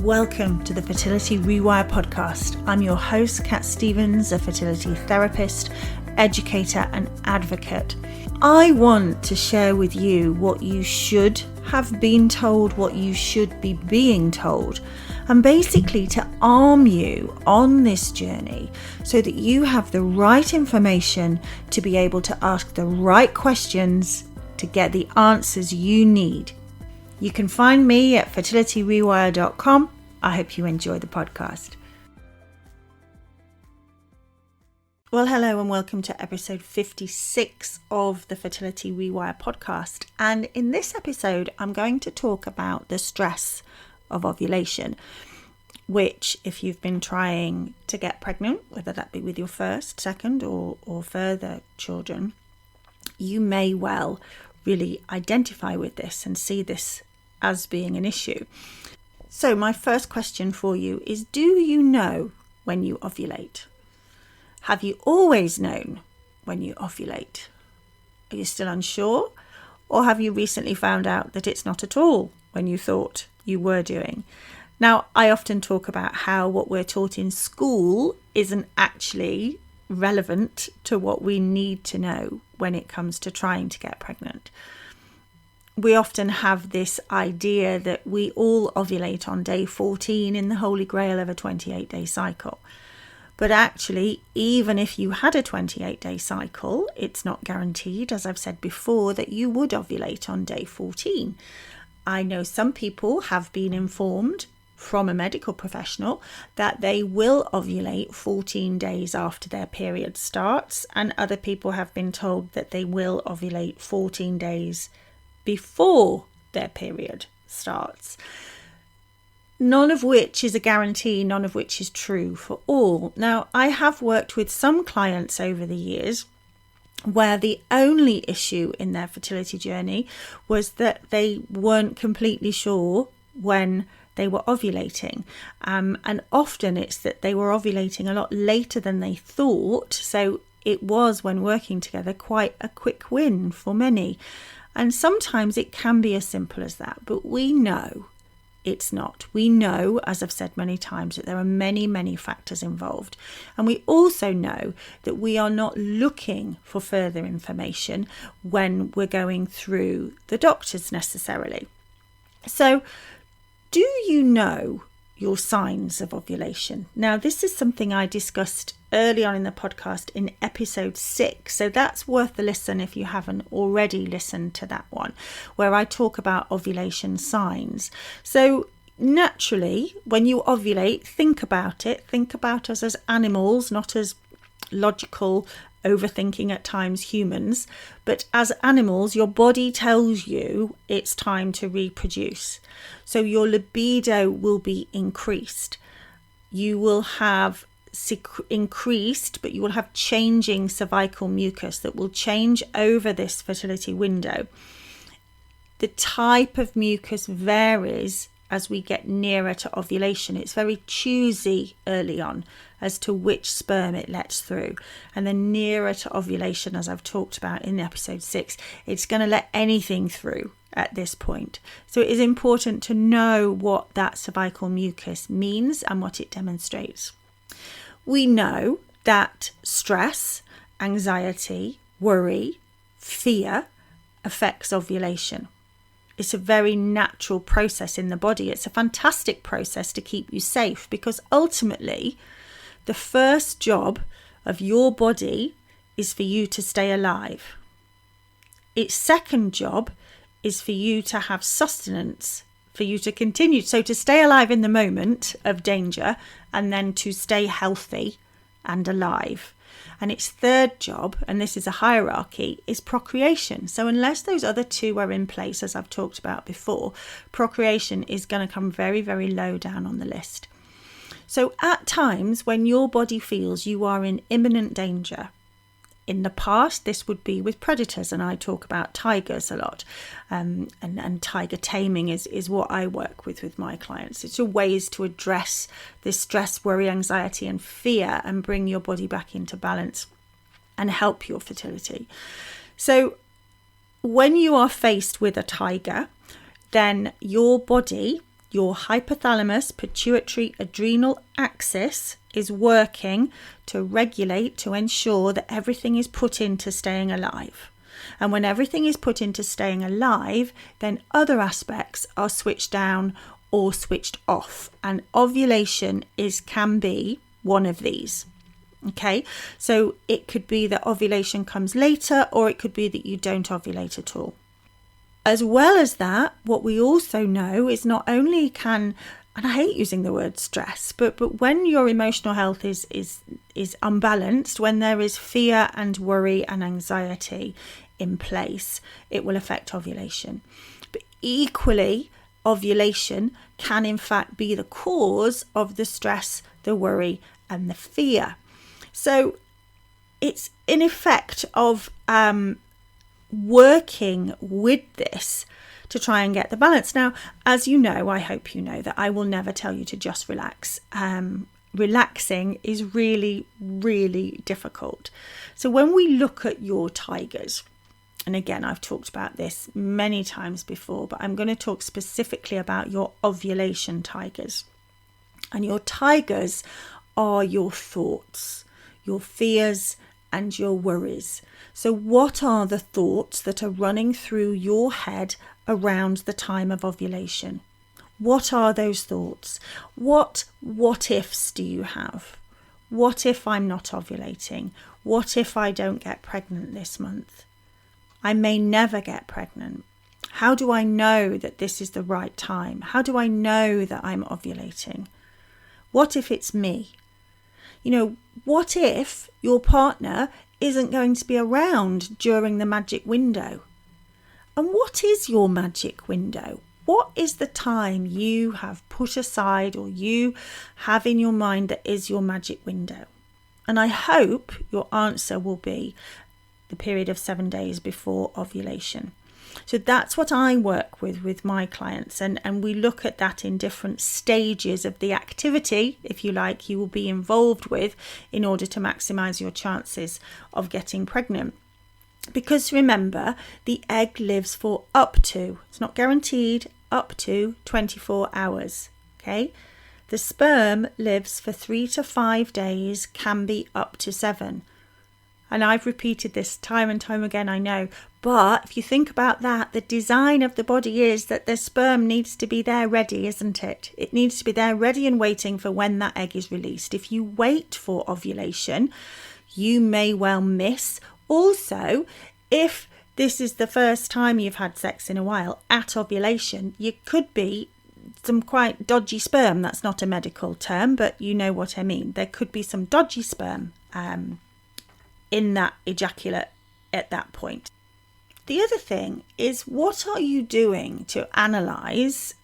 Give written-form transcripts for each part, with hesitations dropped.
Welcome to the Fertility Rewire podcast. I'm your host, Kat Stevens, a fertility therapist, educator and advocate. I want to share with you what you should have been told, what you should be being told, and basically to arm you on this journey so that you have the right information to be able to ask the right questions to get the answers you need. You can find me at fertilityrewire.com. I hope you enjoy the podcast. Well, hello and welcome to episode 56 of the Fertility Rewire podcast. And in this episode, I'm going to talk about the stress of ovulation, which if you've been trying to get pregnant, whether that be with your first, second or further children, you may well really identify with this and see this as being an issue. So my first question for you is, do you know when you ovulate? Have you always known when you ovulate? Are you still unsure? Or have you recently found out that it's not at all when you thought you were doing? Now, I often talk about how what we're taught in school isn't actually relevant to what we need to know when it comes to trying to get pregnant. We often have this idea that we all ovulate on day 14 in the holy grail of a 28-day cycle. But actually, even if you had a 28-day cycle, it's not guaranteed, as I've said before, that you would ovulate on day 14. I know some people have been informed from a medical professional that they will ovulate 14 days after their period starts, and other people have been told that they will ovulate 14 days before their period starts. None of which is a guarantee, none of which is true for all. Now, I have worked with some clients over the years where the only issue in their fertility journey was that they weren't completely sure when they were ovulating. And often it's that they were ovulating a lot later than they thought. So it was, when working together, quite a quick win for many. And sometimes it can be as simple as that, but we know it's not. We know, as I've said many times, that there are many, many factors involved. And we also know that we are not looking for further information when we're going through the doctors necessarily. So, do you know your signs of ovulation? Now, this is something I discussed early on in the podcast in episode 6. So that's worth a listen if you haven't already listened to that one, where I talk about ovulation signs. So naturally, when you ovulate, think about it. Think about us as animals, not as logical, overthinking at times humans, but as animals, your body tells you it's time to reproduce. So your libido will be increased. You will have increased, but you will have changing cervical mucus that will change over this fertility window. The type of mucus varies as we get nearer to ovulation. It's very choosy early on as to which sperm it lets through. And then nearer to ovulation, as I've talked about in episode 6, it's going to let anything through at this point. So it is important to know what that cervical mucus means and what it demonstrates. We know that stress, anxiety, worry, fear affects ovulation. It's a very natural process in the body. It's a fantastic process to keep you safe, because ultimately the first job of your body is for you to stay alive. Its second job is for you to have sustenance, for you to continue. So to stay alive in the moment of danger, and then to stay healthy and alive. And its third job, and this is a hierarchy, is procreation. So unless those other two are in place, as I've talked about before, procreation is going to come very, very low down on the list. So at times when your body feels you are in imminent danger, in the past, this would be with predators, and I talk about tigers a lot, and tiger taming is what I work with my clients. It's a ways to address this stress, worry, anxiety and fear and bring your body back into balance and help your fertility. So when you are faced with a tiger, then your body, your hypothalamus pituitary adrenal axis is working to regulate, to ensure that everything is put into staying alive. And when everything is put into staying alive, then other aspects are switched down or switched off. And ovulation can be one of these. Okay, so it could be that ovulation comes later, or it could be that you don't ovulate at all. As well as that, what we also know is not only can, and I hate using the word stress, but when your emotional health is unbalanced, when there is fear and worry and anxiety in place, it will affect ovulation. But equally, ovulation can in fact be the cause of the stress, the worry and the fear. So it's in effect of working with this to try and get the balance. Now, as you know, I hope you know that I will never tell you to just relax. Relaxing is really, really difficult. So when we look at your tigers, and again, I've talked about this many times before, but I'm going to talk specifically about your ovulation tigers. And your tigers are your thoughts, your fears and your worries. So what are the thoughts that are running through your head around the time of ovulation? What are those thoughts? What ifs do you have? What if I'm not ovulating? What if I don't get pregnant this month? I may never get pregnant. How do I know that this is the right time? How do I know that I'm ovulating? What if it's me? What if your partner isn't going to be around during the magic window? And what is your magic window? What is the time you have put aside or you have in your mind that is your magic window? And I hope your answer will be the period of 7 days before ovulation. So that's what I work with my clients, and we look at that in different stages of the activity, if you like, you will be involved with in order to maximize your chances of getting pregnant. Because remember, the egg lives for up to, it's not guaranteed, up to 24 hours. Okay, the sperm lives for 3 to 5 days, can be up to 7. And I've repeated this time and time again, I know. But if you think about that, the design of the body is that the sperm needs to be there ready, isn't it? It needs to be there ready and waiting for when that egg is released. If you wait for ovulation, you may well miss. Also, if this is the first time you've had sex in a while at ovulation, you could be some quite dodgy sperm. That's not a medical term, but you know what I mean. There could be some dodgy sperm in that ejaculate at that point. The other thing is, what are you doing to analyze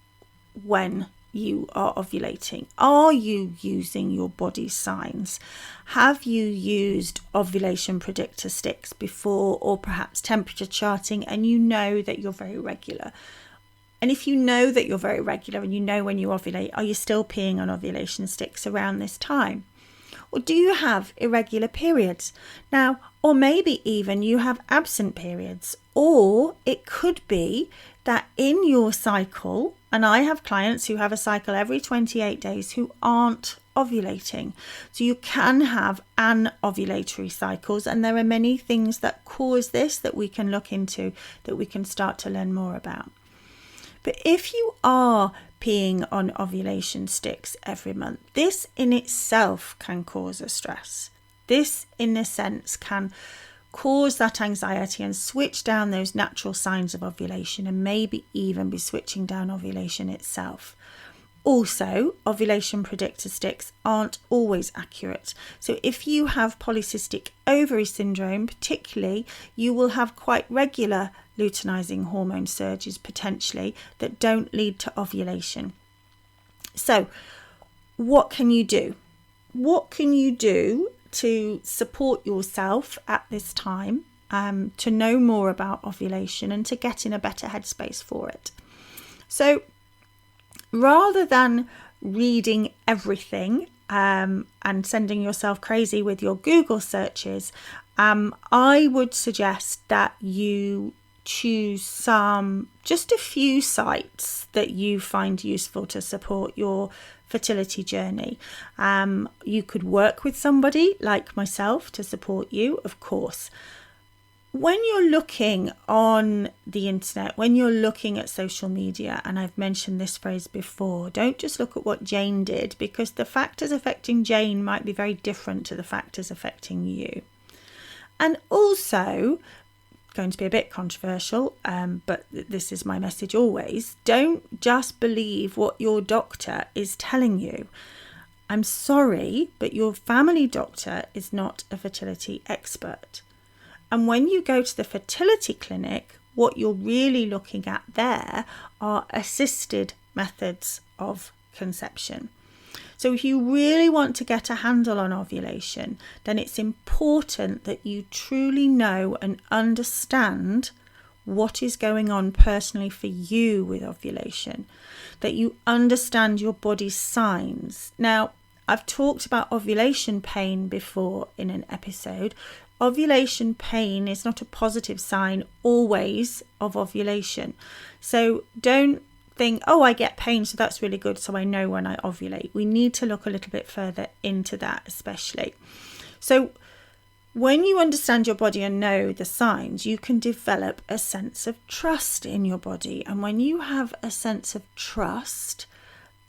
when you are ovulating? Are you using your body's signs? Have you used ovulation predictor sticks before, or perhaps temperature charting, and you know that you're very regular? And if you know that you're very regular and you know when you ovulate, are you still peeing on ovulation sticks around this time? Or do you have irregular periods? Now, or maybe even you have absent periods. Or it could be that in your cycle, and I have clients who have a cycle every 28 days who aren't ovulating. So you can have anovulatory cycles, and there are many things that cause this that we can look into, that we can start to learn more about. But if you are peeing on ovulation sticks every month, this in itself can cause a stress. This, in a sense, can cause that anxiety and switch down those natural signs of ovulation, and maybe even be switching down ovulation itself. Also, ovulation predictor sticks aren't always accurate. So if you have polycystic ovary syndrome, particularly, you will have quite regular luteinizing hormone surges potentially that don't lead to ovulation. So what can you do? What can you do to support yourself at this time, to know more about ovulation and to get in a better headspace for it? So rather than reading everything and sending yourself crazy with your Google searches, I would suggest that you choose just a few sites that you find useful to support your fertility journey. You could work with somebody like myself to support you, of course. When you're looking on the internet, when you're looking at social media, and I've mentioned this phrase before, don't just look at what Jane did, because the factors affecting Jane might be very different to the factors affecting you. And also, going to be a bit controversial, but this is my message always, don't just believe what your doctor is telling you. I'm sorry, but your family doctor is not a fertility expert. And when you go to the fertility clinic, what you're really looking at there are assisted methods of conception. So if you really want to get a handle on ovulation, then it's important that you truly know and understand what is going on personally for you with ovulation, that you understand your body's signs. Now, I've talked about ovulation pain before in an episode. Ovulation pain is not a positive sign always of ovulation. So don't think, oh, I get pain, so that's really good, so I know when I ovulate. We need to look a little bit further into that especially. So when you understand your body and know the signs, you can develop a sense of trust in your body. And when you have a sense of trust,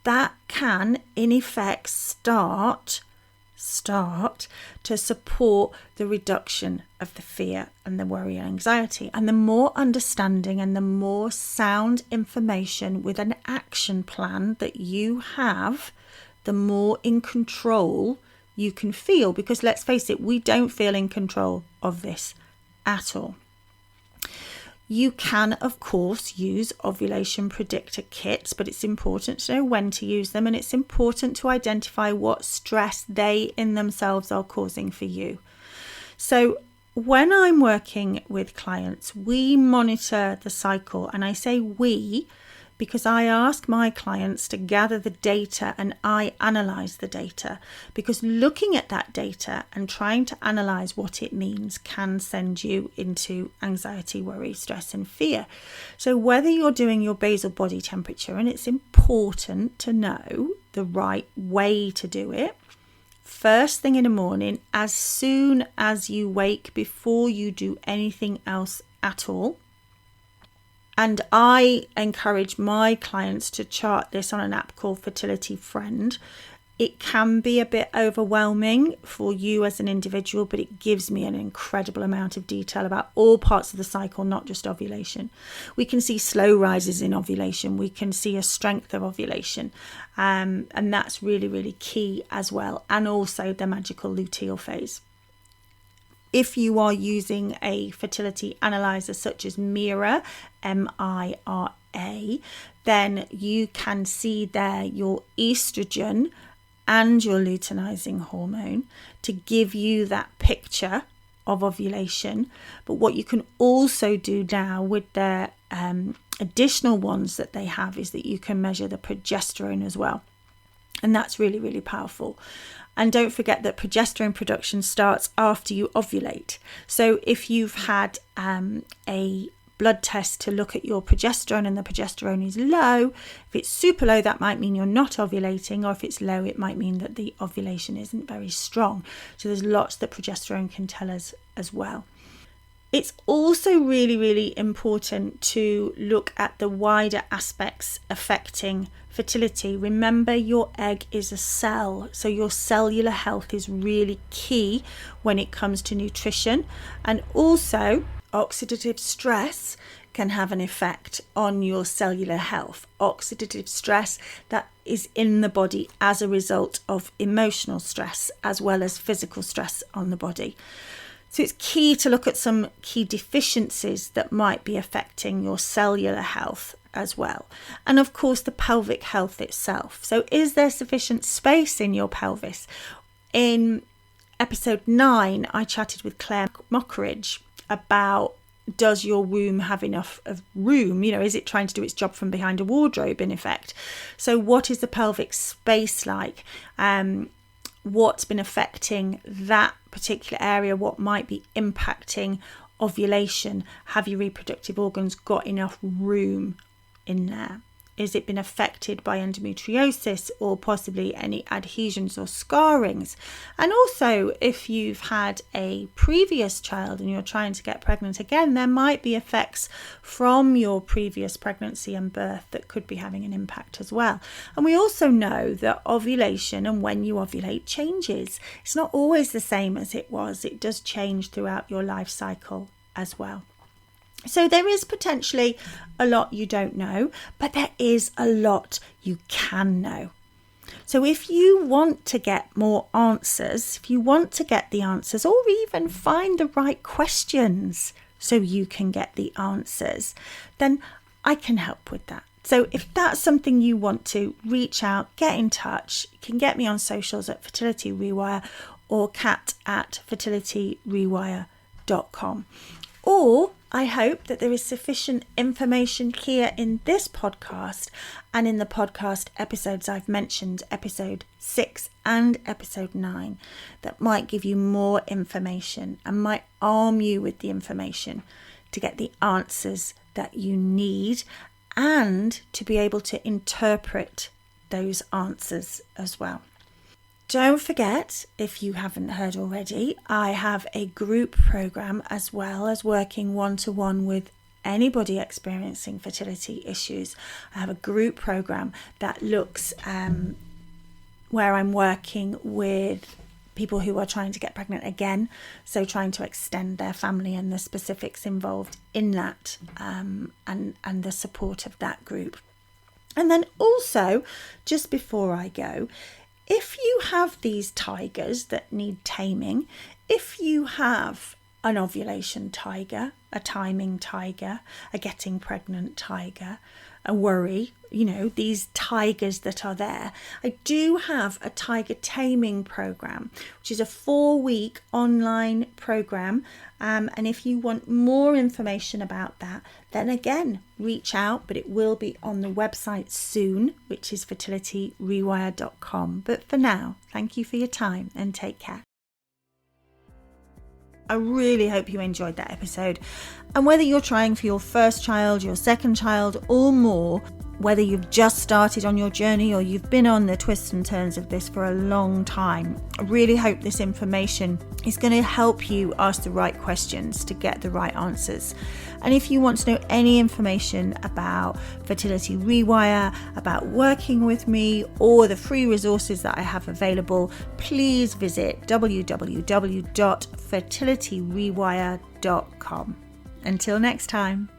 that can, in effect, start to support the reduction of the fear and the worry and anxiety. And the more understanding and the more sound information with an action plan that you have, the more in control you can feel. Because let's face it, we don't feel in control of this at all. You can, of course, use ovulation predictor kits, but it's important to know when to use them, and it's important to identify what stress they in themselves are causing for you. So when I'm working with clients, we monitor the cycle, and I say we because I ask my clients to gather the data and I analyze the data, because looking at that data and trying to analyze what it means can send you into anxiety, worry, stress and fear. So whether you're doing your basal body temperature, and it's important to know the right way to do it, first thing in the morning, as soon as you wake, before you do anything else at all. And I encourage my clients to chart this on an app called Fertility Friend. It can be a bit overwhelming for you as an individual, but it gives me an incredible amount of detail about all parts of the cycle, not just ovulation. We can see slow rises in ovulation. We can see a strength of ovulation. And that's really, really key as well. And also the magical luteal phase. If you are using a fertility analyzer such as Mira, MIRA, then you can see there your estrogen and your luteinizing hormone to give you that picture of ovulation. But what you can also do now with their additional ones that they have is that you can measure the progesterone as well. And that's really, really powerful. And don't forget that progesterone production starts after you ovulate. So if you've had a blood test to look at your progesterone and the progesterone is low, if it's super low, that might mean you're not ovulating, or if it's low, it might mean that the ovulation isn't very strong. So there's lots that progesterone can tell us as well. It's also really, really important to look at the wider aspects affecting fertility. Remember, your egg is a cell, so your cellular health is really key when it comes to nutrition. And also, oxidative stress can have an effect on your cellular health. Oxidative stress that is in the body as a result of emotional stress as well as physical stress on the body. So it's key to look at some key deficiencies that might be affecting your cellular health as well. And of course, the pelvic health itself. So is there sufficient space in your pelvis? In episode 9, I chatted with Claire Mockridge about, does your womb have enough of room? You know, is it trying to do its job from behind a wardrobe in effect? So what is the pelvic space like? What's been affecting that particular area? What might be impacting ovulation? Have your reproductive organs got enough room in there? Is it been affected by endometriosis or possibly any adhesions or scarrings? And also, if you've had a previous child and you're trying to get pregnant again, there might be effects from your previous pregnancy and birth that could be having an impact as well. And we also know that ovulation and when you ovulate changes. It's not always the same as it was. It does change throughout your life cycle as well. So there is potentially a lot you don't know, but there is a lot you can know. So if you want to get more answers, if you want to get the answers, or even find the right questions so you can get the answers, then I can help with that. So if that's something you want to reach out, get in touch. You can get me on socials at Fertility Rewire or kat@fertilityrewire.com. Or I hope that there is sufficient information here in this podcast and in the podcast episodes I've mentioned, episode 6 and episode 9, that might give you more information and might arm you with the information to get the answers that you need and to be able to interpret those answers as well. Don't forget, if you haven't heard already, I have a group program as well as working one-to-one with anybody experiencing fertility issues. I have a group program that looks where I'm working with people who are trying to get pregnant again, so trying to extend their family and the specifics involved in that and the support of that group. And then also, just before I go, if you have these tigers that need taming, if you have an ovulation tiger, a timing tiger, a getting pregnant tiger, a worry, these tigers that are there, I do have a tiger taming program, which is a 4-week online program. And if you want more information about that, then again, reach out, but it will be on the website soon, which is fertilityrewire.com. But for now, thank you for your time and take care. I really hope you enjoyed that episode. And whether you're trying for your first child, your second child, or more, whether you've just started on your journey or you've been on the twists and turns of this for a long time, I really hope this information is going to help you ask the right questions to get the right answers. And if you want to know any information about Fertility Rewire, about working with me, or the free resources that I have available, please visit www.fertilityrewire.com. Until next time.